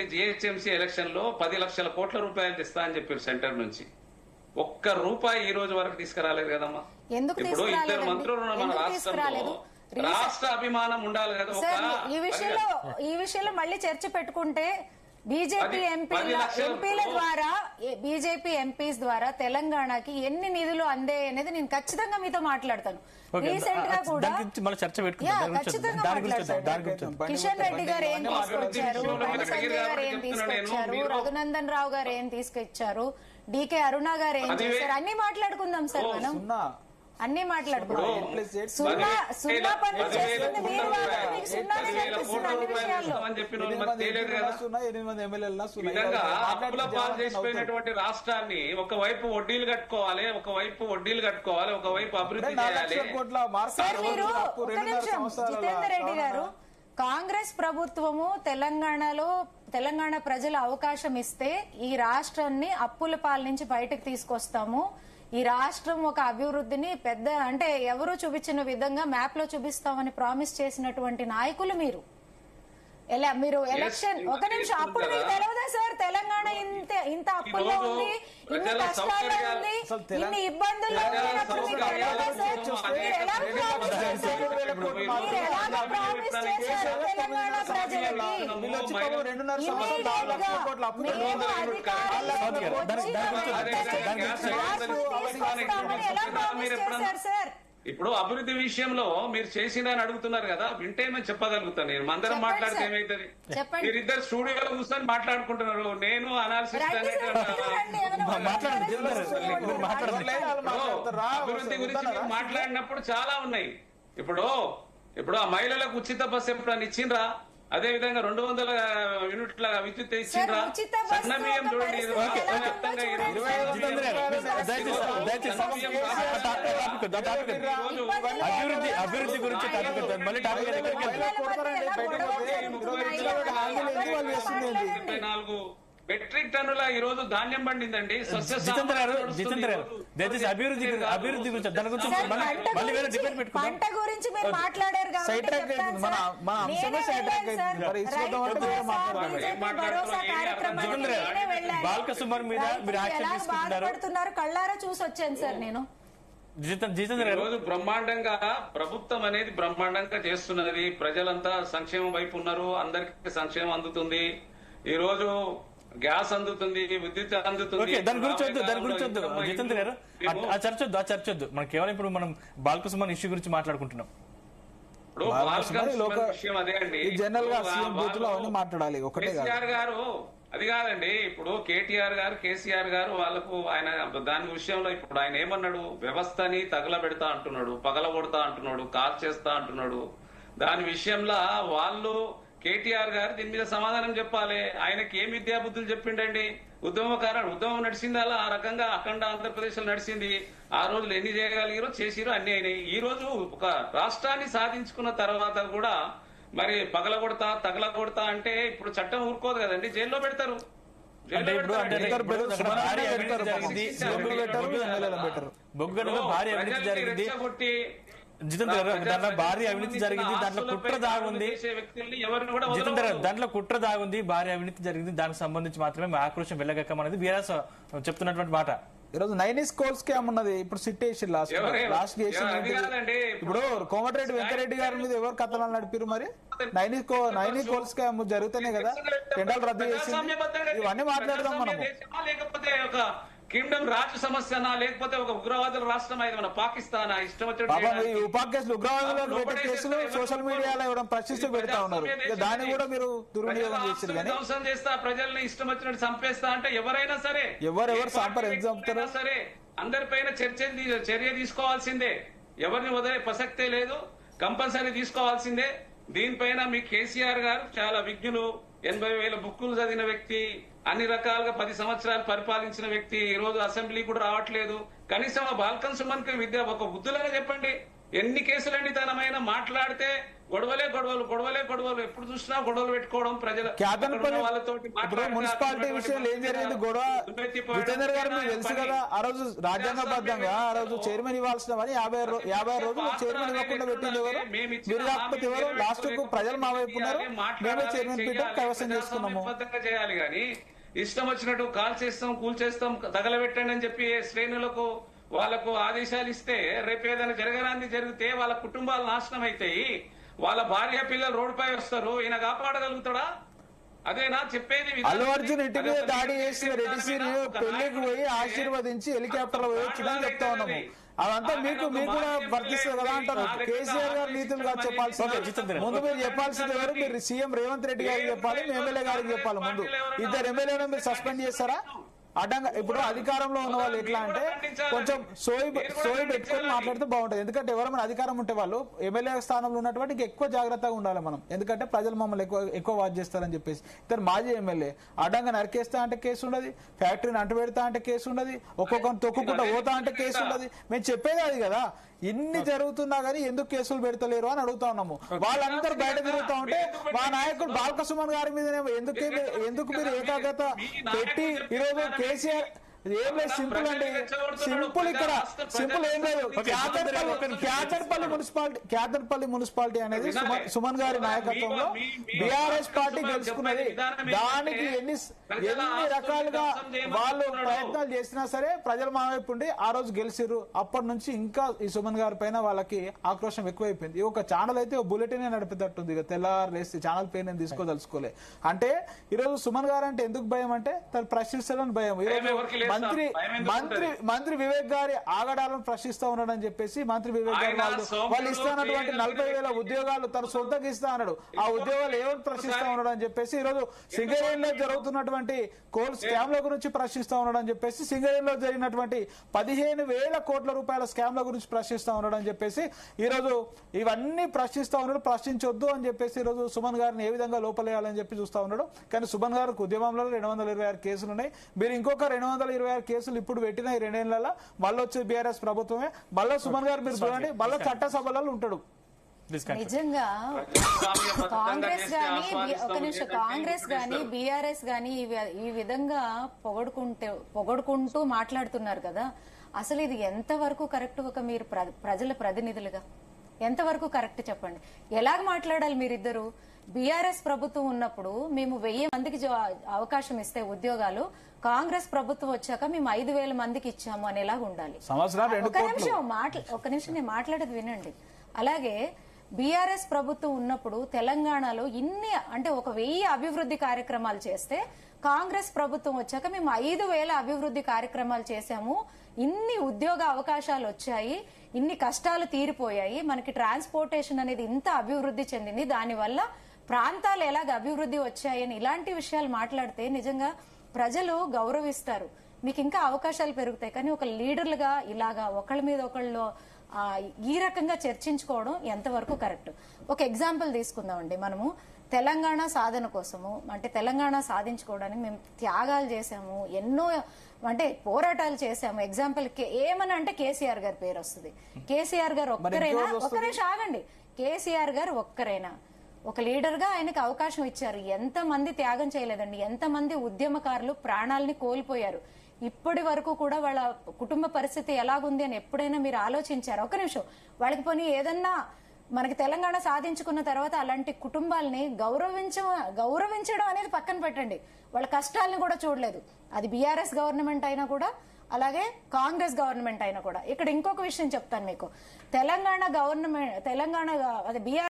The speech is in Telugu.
జరిగినటువంటి జిహెచ్ఎంసీ ఎలక్షన్ లో 10 లక్షల కోట్ల రూపాయలు తెస్తా అని చెప్పారు సెంటర్ నుంచి. ఒక్క రూపాయి ఈ రోజు వరకు తీసుకురాలేదు కదమ్మా. ఇప్పుడు ఇద్దరు మంత్రులు మన రాష్ట్రంలో, రాష్ట్ర అభిమానం ఉండాలి కదా. ఈ విషయంలో మళ్ళీ చర్చ పెట్టుకుంటే బీజేపీ ఎంపీల ద్వారా, బీజేపీ ఎంపీస్ ద్వారా తెలంగాణకి ఎన్ని నిధులు అందాయి అనేది నేను ఖచ్చితంగా మీతో మాట్లాడతాను. రీసెంట్ గా కూడా ఖచ్చితంగా మాట్లాడతాను. కిషన్ రెడ్డి గారు ఏం తీసుకొచ్చారు, సంజయ్ గారు ఏం తీసుకొచ్చారు, రఘునందన్ రావు గారు ఏం తీసుకొచ్చారు, డికే అరుణ గారు ఏం చేశారు, అన్ని మాట్లాడుకుందాం సార్. మనం అన్ని మాట్లాడుకుందాం. సున్నా పనులు చేస్తుంది మీరు, సున్నానే కనిపిస్తుంది అన్ని విషయాల్లో. చేసిపోయినటువంటి రాష్ట్రాన్ని ఒకవైపు వడ్డీలు కట్టుకోవాలి, ఒకవైపు అభివృద్ధి చేయాలి. జితేందర్ రెడ్డి గారు, కాంగ్రెస్ ప్రభుత్వము తెలంగాణ ప్రజలు అవకాశం ఇస్తే ఈ రాష్ట్రాన్ని అప్పుల పాల నుంచి బయటకు తీసుకొస్తాము, ఈ రాష్ట్రం ఒక అభివృద్ధిని పెద్ద అంటే ఎవరు చూపించిన విధంగా మ్యాప్ లో చూపిస్తామని ప్రామిస్ చేసినటువంటి నాయకులు మీరు. మీరు ఎలక్షన్ ఒక నిమిషం, అప్పుడు మీకు తెలియదా సార్ తెలంగాణ ఇంత అప్పుల్లో ఉంది, ఇన్ని కష్టాల్లో ఉంది, ఇన్ని ఇబ్బందుల్లో ఉన్నప్పుడు మీకు తెలియదా సార్? మీరు ఎలా ప్రామిస్ చేశారు తెలంగాణ ప్రజలకి? మేము అధికారంలోకి వచ్చి సార్. ఇప్పుడు అభివృద్ధి విషయంలో మీరు చేసిందని అడుగుతున్నారు కదా, వింటే మేము చెప్పగలుగుతాను. నేను అందరం మాట్లాడితే ఏమైతుంది? మీరిద్దరు స్టూడియోలో కూర్చొని మాట్లాడుకుంటున్నారు, నేను అనాలిసిస్ అభివృద్ధి గురించి మాట్లాడినప్పుడు చాలా ఉన్నాయి. ఇప్పుడు ఆ మహిళలకు ఉచిత బస్సు ఎప్పుడన్నా ఇచ్చిండ్రా? అదే విధంగా 200 యూనిట్ల విద్యుత్ ఇచ్చిండ్రా? సన్న బియ్యం చూడండి, అభివృద్ధి గురించి మెట్రిక్ టన్నుల ఈ రోజు ధాన్యం పండిందండి. అభివృద్ధి గురించి దాని గురించి మళ్ళీ వేరే డిబేట్ పెట్టుకుంటాం. పంట గురించి మీరు మాట్లాడారు బాల్కసుమార్ మీద మీరు యాక్షన్ తీసుకుంటున్నారు, కళ్ళారా చూసి వచ్చాను సార్ నేను. రోజు బ్రహ్మాండంగా ప్రభుత్వం అనేది బ్రహ్మాండంగా చేస్తున్నది. ప్రజలంతా సంక్షేమం వైపు ఉన్నారు, అందరికి సంక్షేమం అందుతుంది. ఈ రోజు గ్యాస్ అందుతుంది, విద్యుత్ అందుతుంది. దాని గురించి వద్దు జితేంద్ర గారు, ఆ చర్చ వద్దు. మనం కేవలం ఇప్పుడు మనం బాల్కసుమార్ ఇష్యూ గురించి మాట్లాడుకుంటున్నాం. విషయం అదే అండి, మాట్లాడాలి. కేసీఆర్ గారు అది కాదండి. ఇప్పుడు కేటీఆర్ గారు, కేసీఆర్ గారు వాళ్ళకు ఆయన దాని విషయంలో ఇప్పుడు ఆయన ఏమన్నాడు? వ్యవస్థని తగలబెడతా అంటున్నాడు, పగలగొడతా అంటున్నాడు, కాల్ చేస్తా అంటున్నాడు. దాని విషయంలో వాళ్ళు కేటీఆర్ గారు దీని మీద సమాధానం చెప్పాలి. ఆయనకి ఏం విద్యాబుద్ధులు చెప్పిండండి? ఉద్యమం నడిచింది, అలా ఆ రకంగా అఖండ ఆంధ్రప్రదేశ్ లో నడిచింది. ఆ రోజులు ఎన్ని చేయగలిగారో చేసిరో అన్ని అయినాయి. ఈ రోజు ఒక రాష్ట్రాన్ని సాధించుకున్న తర్వాత కూడా మరి పగలగొడతా తగలగొడతా అంటే ఇప్పుడు చట్టం ఊరుకోదు కదండి, జైల్లో పెడతారు. భారీ అవినీతి జరిగింది, దాంట్లో కుట్ర దాగుంది. దాంట్లో కుట్ర దాగుంది, భారీ అవినీతి జరిగింది. దానికి సంబంధించి మాత్రమే ఆక్రోశం వెళ్ళగక్కమనేది బీఆర్ఎస్ చెప్తున్నటువంటి మాట. ఈరోజు నైనిస్ కోల్ స్కామ్ ఉన్నది, ఇప్పుడు సిట్టేషన్ లాస్ట్ ఇప్పుడు కోమటిరెడ్డి వెంకరెడ్డి గారి మీద ఎవరు కథనాలు నడిపారు? మరి నైనిస్ కోల్ స్కామ్ జరుగుతూనే కదా టెండర్లు రద్దు చేసి. ఇవన్నీ మాట్లాడదాం మనం. లేకపోతే ఒక కింగ్డమ్ రాజు సమస్యనా, లేకపోతే ఒక ఉగ్రవాదుల రాష్ట్రం మన పాకిస్తానా? ఇష్టం వచ్చినట్టు ఉగ్రవాదులు కేసులు సోషల్ మీడియాలో ఇవ్వడం ప్రశ్నిస్తూ పెడతా ఉన్నారు. దాన్ని కూడా మీరు దుర్వినియోగం చేశారు. ధ్వంసం చేస్తా, ప్రజల్ని ఇష్టం వచ్చినట్టు చంపేస్తా అంటే ఎవరైనా సరే, ఎవరెవరు చంపుతారు సరే అందరిపైన చర్య తీసుకోవాల్సిందే. ఎవరిని వదిలే ప్రసక్తే లేదు, కంపల్సరీ తీసుకోవాల్సిందే. దీనిపైన మీ కేసీఆర్ గారు చాలా విజ్ఞులు, 80,000 బుక్కులు చదివిన వ్యక్తి, అన్ని రకాలుగా 10 సంవత్సరాలు పరిపాలించిన వ్యక్తి. ఈ రోజు అసెంబ్లీ కూడా రావట్లేదు. కనీసం ఆ బాల్కన్ సుమన్ కి ఒక బుద్ధులుగా చెప్పండి. ఎన్ని కేసులండి తనమైన మాట్లాడితే గొడవలు ఎప్పుడు చూసినా గొడవలు పెట్టుకోవడం ప్రజల వాళ్ళతోటి ఇప్పుడు మున్సిపాలిటీ విషయంలో ఏం జరిగింది గొడవ జితేందర్ గారు మీకు తెలుసు కదా, ఆ రోజు రాజ్యాంగబద్ధంగా ఆ రోజు చైర్మన్ ఇవ్వాల్సిన పని 50 రోజులు చైర్మన్ ఇవ్వకుండా పెట్టింది ఎవరు? మీరు కాకపోతే ఎవరు? లాస్ట్ కు ప్రజలు మా వైపు ఉన్నారు, మేమే చైర్మన్ పీఠం కైవసం చేసుకున్నాము. చేయాలి కానీ ఇష్టం వచ్చినట్టు కాల్ చేస్తాం, కూల్ చేస్తాం, తగలబెట్టండి అని చెప్పి శ్రేణులకు వాళ్ళకు ఆదేశాలు ఇస్తే రేపు ఏదైనా జరగరాంది జరిగితే వాళ్ళ కుటుంబాలు నాశనం అవుతాయి, వాళ్ళ భార్య పిల్లలు రోడ్డుపై వస్తారు. ఈయన కాపాడగలుగుతాడా? అదేనా చెప్పేది? అల్లు అర్జున్ ఇంటి మీద దాడి చేసి రెడ్డి పెళ్లికి పోయి ఆశీర్వదించి హెలికాప్టర్ పోయి వచ్చిందని చెప్తా ఉన్నాము. అదంతా మీకు కూడా వర్తిస్తుంది కదా అంటారు. కేసీఆర్ గారు నీతులుగా చెప్పాల్సింది ముందు మీరు చెప్పాల్సింది ఎవరు? మీరు సీఎం రేవంత్ రెడ్డి గారికి చెప్పాలి, మీ ఎమ్మెల్యే గారికి చెప్పాలి. ముందు ఇద్దరు ఎమ్మెల్యేలను మీరు సస్పెండ్ చేస్తారా? అడ్డంగా ఇప్పుడు అధికారంలో ఉన్న వాళ్ళు ఎట్లా అంటే కొంచెం సోయి పెట్టుకొని మాట్లాడితే బాగుంటుంది. ఎందుకంటే ఎవరైనా అధికారం ఉంటే వాళ్ళు ఎమ్మెల్యే స్థానంలో ఉన్నటువంటి ఎక్కువ జాగ్రత్తగా ఉండాలి మనం. ఎందుకంటే ప్రజలు మమ్మల్ని ఎక్కువ వాచ్ చేస్తారని చెప్పేసి. ఇతను మాజీ ఎమ్మెల్యే అడ్డంగా నరికేస్తా అంటే కేసు ఉండదు, ఫ్యాక్టరీని అంటుపెడతా అంటే కేసు ఉండదు, ఒక్కొక్కరిని తొక్కుకుంటా పోతా అంటే కేసు ఉండదు. మేము చెప్పేది అది కదా. ఇన్ని జరుగుతున్నా గానీ ఎందుకు కేసులు పెడతలేరు అని అడుగుతా ఉన్నాము. వాళ్ళందరూ బయట తిరుగుతా ఉంటే మా నాయకుడు బాల్క సుమన్ గారి మీద ఎందుకు మీరు ఏకాగ్రత పెట్టి ఈరోజు కేసీఆర్ ఏం లేదు, సింపుల్ అండి, సింపుల్. ఇక్కడ సింపుల్ ఏం లేదు. క్యాతర్పల్లి మున్సిపాలిటీ అనేది సుమన్ గారి నాయకత్వంలో బీఆర్ఎస్ పార్టీ గెలుచుకున్నది. దానికి ఎన్ని రకాలుగా వాళ్ళు ప్రయత్నాలు చేసినా సరే ప్రజలు మా వైపు ఉండి ఆ రోజు గెలిచిర్రు. అప్పటి నుంచి ఇంకా ఈ సుమన్ గారి పైన వాళ్ళకి ఆక్రోశం ఎక్కువైపోయింది. ఒక ఛానల్ అయితే బులెటిన్ నడిపేటట్టుంది. ఇక తెల్లారేసి ఛానల్ పేరు నేను తీసుకోదలుచుకోలే. అంటే ఈరోజు సుమన్ గారు అంటే ఎందుకు భయం అంటే తను ప్రశ్నిస్తారని భయం. ఈరోజు మంత్రి వివేక్ గారి ఆగడాలను ప్రశ్నిస్తా ఉన్నాడని చెప్పేసి మంత్రి వివేక్ గారు వాళ్ళు ఇస్తానటువంటి 40,000 ఉద్యోగాలు తను సొంతంగా ఇస్తా అన్నాడు. ఆ ఉద్యోగాలు ఏమని ప్రశ్నిస్తా ఉన్నాడు అని చెప్పేసి ఈరోజు సింగరేణిలో జరుగుతున్నటువంటి కోల్ స్కామ్ల గురించి ప్రశ్నిస్తా ఉన్నాడు అని చెప్పేసి సింగరేణిలో జరిగినటువంటి 15,000 కోట్ల రూపాయల స్కామ్ల గురించి ప్రశ్నిస్తా ఉన్నాడు అని చెప్పేసి ఈరోజు ఇవన్నీ ప్రశ్నిస్తా ఉన్నాడు. ప్రశ్నించొద్దు అని చెప్పేసి ఈరోజు సుమన్ గారిని ఏ విధంగా లోపలేయాలని చెప్పి చూస్తా ఉన్నాడు. కానీ సుమన్ గారికి ఉద్యమంలో 226 కేసులు ఉన్నాయి. మీరు ఇంకొక 226 కేసులు ఇప్పుడు పెట్టిన ఈ 2 ఏళ్లలో మళ్ళీ వచ్చే బీఆర్ఎస్ ప్రభుత్వమే. మళ్ళీ సుమన్ గారు మీరు చూడండి మళ్ళీ చట్టసభలలో ఉంటాడు. నిజంగా కాంగ్రెస్ గాని బీఆర్ఎస్ గాని ఈ విధంగా పొగడుకుంటూ మాట్లాడుతున్నారు కదా. అసలు ఇది ఎంతవరకు కరెక్ట్? ఒక మీరు ప్రజల ప్రతినిధులుగా ఎంతవరకు కరెక్ట్ చెప్పండి. ఎలాగ మాట్లాడాలి మీరిద్దరు? బీఆర్ఎస్ ప్రభుత్వం ఉన్నప్పుడు మేము 1000 మందికి అవకాశం ఇస్తే ఉద్యోగాలు, కాంగ్రెస్ ప్రభుత్వం వచ్చాక మేము 5,000 మందికి ఇచ్చాము అనేలాగా ఉండాలి. ఒక నిమిషం నేను మాట్లాడేది వినండి. అలాగే బీఆర్ఎస్ ప్రభుత్వం ఉన్నప్పుడు తెలంగాణలో ఇన్ని అంటే 1,000 అభివృద్ధి కార్యక్రమాలు చేస్తే కాంగ్రెస్ ప్రభుత్వం వచ్చాక మేము 5,000 అభివృద్ధి కార్యక్రమాలు చేశాము, ఇన్ని ఉద్యోగ అవకాశాలు వచ్చాయి, ఇన్ని కష్టాలు తీరిపోయాయి, మనకి ట్రాన్స్పోర్టేషన్ అనేది ఇంత అభివృద్ధి చెందింది, దానివల్ల ప్రాంతాలు ఎలాగ అభివృద్ధి వచ్చాయని ఇలాంటి విషయాలు మాట్లాడితే నిజంగా ప్రజలు గౌరవిస్తారు, మీకు ఇంకా అవకాశాలు పెరుగుతాయి. కానీ ఒక లీడర్లుగా ఇలాగా ఒకళ్ళ మీద ఒకళ్ళు ఈ రకంగా చర్చించుకోవడం ఎంతవరకు కరెక్ట్? ఒక ఎగ్జాంపుల్ తీసుకుందామండి. మనము తెలంగాణ సాధన కోసము అంటే తెలంగాణ సాధించుకోవడానికి మేము త్యాగాలు చేశాము, ఎన్నో అంటే పోరాటాలు చేశాము. ఎగ్జాంపుల్ ఏమని అంటే కేసీఆర్ గారి పేరు వస్తుంది. కేసీఆర్ గారు ఒక్కరైనా, ఒక్కరే ఆగండి, కేసీఆర్ గారు ఒక్కరైనా ఒక లీడర్ గా ఆయనకు అవకాశం ఇచ్చారు. ఎంతమంది త్యాగం చేయలేదండి, ఎంతమంది ఉద్యమకారులు ప్రాణాలని కోల్పోయారు. ఇప్పటి వరకు కూడా వాళ్ళ కుటుంబ పరిస్థితి ఎలాగుంది అని ఎప్పుడైనా మీరు ఆలోచించారు? ఒక నిమిషం, వాళ్ళకి పోనీ ఏదన్నా మనకి తెలంగాణ సాధించుకున్న తర్వాత అలాంటి కుటుంబాలని గౌరవించడం అనేది పక్కన పెట్టండి, వాళ్ళ కష్టాలను కూడా చూడలేదు. అది బీఆర్ఎస్ గవర్నమెంట్ అయినా కూడా అలాగే కాంగ్రెస్ గవర్నమెంట్ అయినా కూడా. ఇక్కడ ఇంకొక విషయం చెప్తాను మీకు. తెలంగాణ గవర్నమెంట్ అదే బీఆర్ఎస్